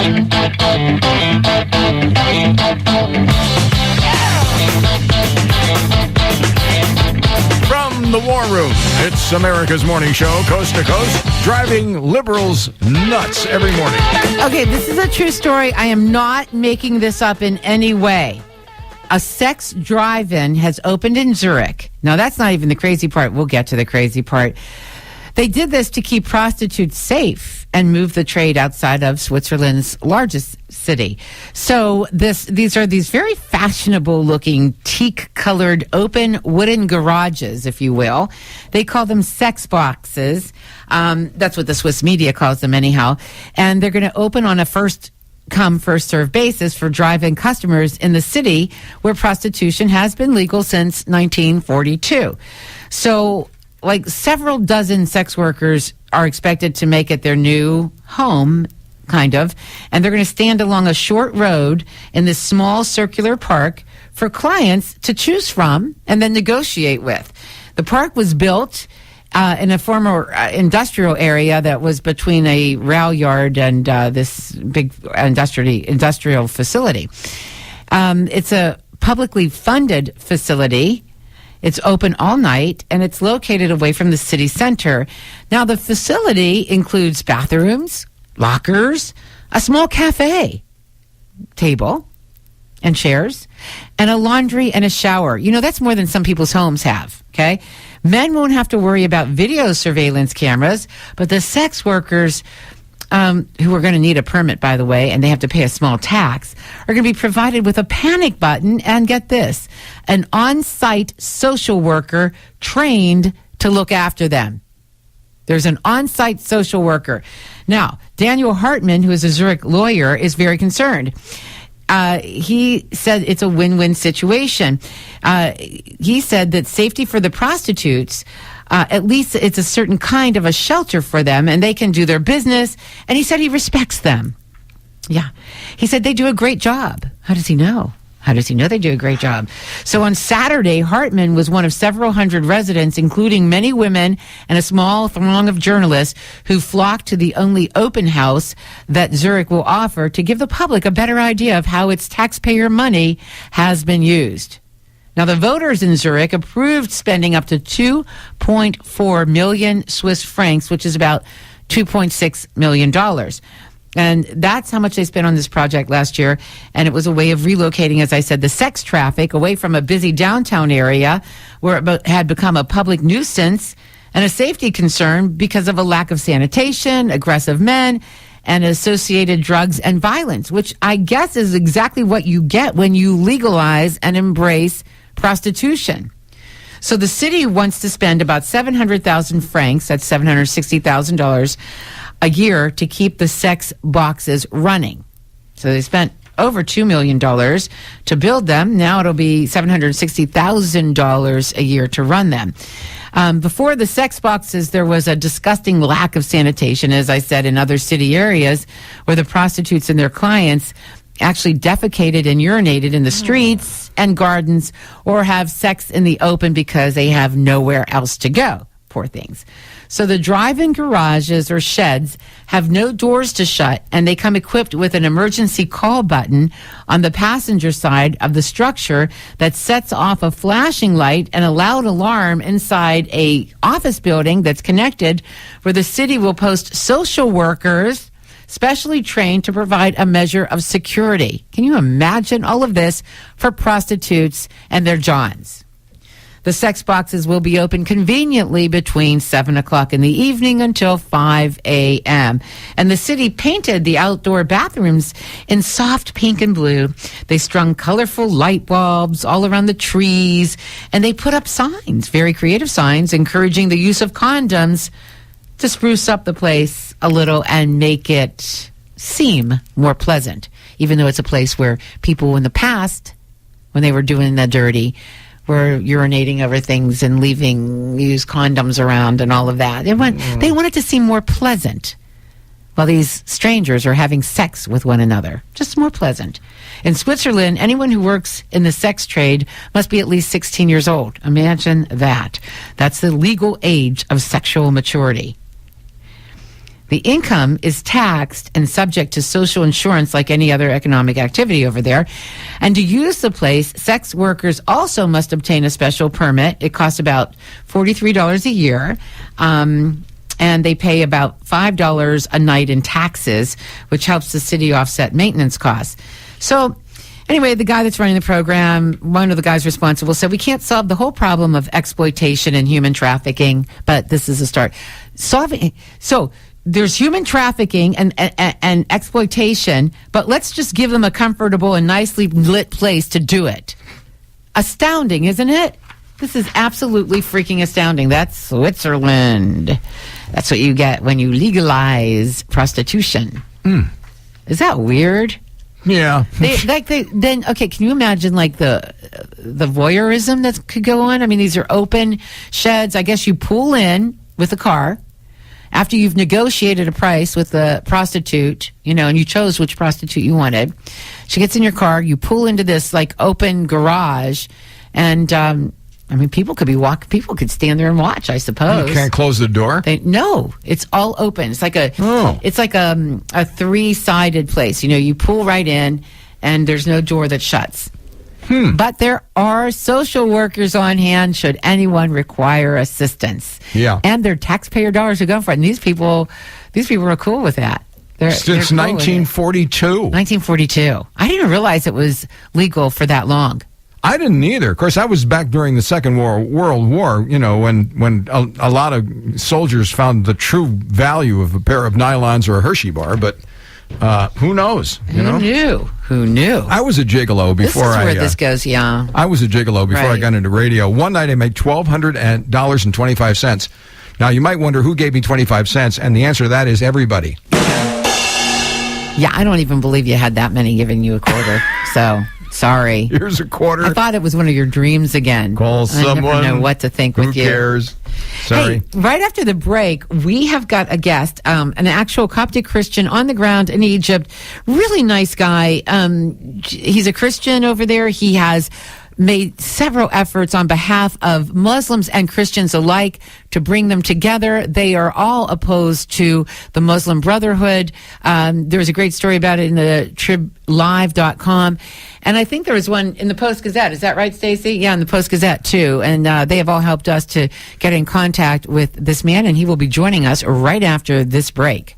From the War Room, it's America's morning show, coast to coast, driving liberals nuts every morning. Okay, this is a true story. I am not making this up in any way. A sex drive-in has opened in Zurich. Now, that's not even the crazy part. We'll get to the crazy part. They did this to keep prostitutes safe and move the trade outside of Switzerland's largest city. So these are very fashionable-looking, teak-colored, open wooden garages, if you will. They call them sex boxes. That's what the Swiss media calls them anyhow. And they're going to open on a first-come, first-served basis for drive-in customers in the city where prostitution has been legal since 1942. So like several dozen sex workers are expected to make it their new home, kind of, and they're going to stand along a short road in this small circular park for clients to choose from and then negotiate with. The park was built in a former industrial area that was between a rail yard and this big industrial facility. It's a publicly funded facility. It's open all night, and it's located away from the city center. Now, the facility includes bathrooms, lockers, a small cafe, table, and chairs, and a laundry and a shower. You know, that's more than some people's homes have, okay? Men won't have to worry about video surveillance cameras, but the sex workers, who are going to need a permit, by the way, and they have to pay a small tax, are going to be provided with a panic button and, get this, an on-site social worker trained to look after them. There's an on-site social worker. Now, Daniel Hartman, who is a Zurich lawyer, is very concerned. He said it's a win-win situation. He said that safety for the prostitutes, at least it's a certain kind of a shelter for them, and they can do their business. And he said he respects them. Yeah. He said they do a great job. How does he know? How does he know they do a great job? So on Saturday, Hartman was one of several hundred residents, including many women and a small throng of journalists who flocked to the only open house that Zurich will offer to give the public a better idea of how its taxpayer money has been used. Now, the voters in Zurich approved spending up to 2.4 million Swiss francs, which is about $2.6 million. And that's how much they spent on this project last year. And it was a way of relocating, as I said, the sex traffic away from a busy downtown area where it had become a public nuisance and a safety concern because of a lack of sanitation, aggressive men, and associated drugs and violence, which I guess is exactly what you get when you legalize and embrace prostitution. So the city wants to spend about 700,000 francs, that's $760,000 a year, to keep the sex boxes running. So they spent over $2 million to build them. Now it'll be $760,000 a year to run them. Before the sex boxes, there was a disgusting lack of sanitation, as I said, in other city areas where the prostitutes and their clients actually defecated and urinated in the streets and gardens or have sex in the open because they have nowhere else to go. Poor things. So the drive-in garages or sheds have no doors to shut, and they come equipped with an emergency call button on the passenger side of the structure that sets off a flashing light and a loud alarm inside a office building that's connected, where the city will post social workers specially trained to provide a measure of security. Can you imagine all of this for prostitutes and their johns? The sex boxes will be open conveniently between 7 o'clock in the evening until 5 a.m. And the city painted the outdoor bathrooms in soft pink and blue. They strung colorful light bulbs all around the trees, and they put up signs, very creative signs, encouraging the use of condoms to spruce up the place a little and make it seem more pleasant, even though it's a place where people in the past, when they were doing the dirty, were urinating over things and leaving used condoms around and all of that. They want it to seem more pleasant while these strangers are having sex with one another. Just more pleasant. In Switzerland, anyone who works in the sex trade must be at least 16 years old. Imagine that. That's the legal age of sexual maturity. The income is taxed and subject to social insurance like any other economic activity over there. And to use the place, sex workers also must obtain a special permit. It costs about $43 a year. And they pay about $5 a night in taxes, which helps the city offset maintenance costs. So anyway, the guy that's running the program, one of the guys responsible, said we can't solve the whole problem of exploitation and human trafficking, but this is a start. So there's human trafficking and exploitation, but let's just give them a comfortable and nicely lit place to do it. Astounding, isn't it? This is absolutely freaking astounding. That's Switzerland. That's what you get when you legalize prostitution. Is that weird? Yeah. Okay, can you imagine like the voyeurism that could go on? I mean, these are open sheds. I guess you pull in with a car after you've negotiated a price with the prostitute, and you chose which prostitute you wanted. She gets in your car, you pull into this like open garage, and people could stand there and watch, I suppose. You can't close the door? No, it's all open. It's like a three-sided place. You pull right in, and there's no door that shuts. But there are social workers on hand should anyone require assistance. Yeah. And their taxpayer dollars are going for it. And these people are cool with that. Since 1942. 1942. I didn't realize it was legal for that long. I didn't either. Of course, I was back during the Second World War, when a lot of soldiers found the true value of a pair of nylons or a Hershey bar, but who knows? Who knew? I was a gigolo before this is where this goes, yeah. I was a gigolo before I got into radio. One night I made $1,200.25. Now, you might wonder who gave me 25 cents, and the answer to that is everybody. Yeah, I don't even believe you had that many giving you a quarter, so... Sorry. Here's a quarter. I thought it was one of your dreams again. Call someone. I never know what to think with you. Who cares? Sorry. Hey, right after the break, we have got a guest, an actual Coptic Christian on the ground in Egypt. Really nice guy. He's a Christian over there. He has made several efforts on behalf of Muslims and Christians alike to bring them together. They are all opposed to the Muslim Brotherhood. There's a great story about it in the triblive.com. And I think there was one in the Post-Gazette. Is that right, Stacey? Yeah, in the Post-Gazette, too. And they have all helped us to get in contact with this man, and he will be joining us right after this break.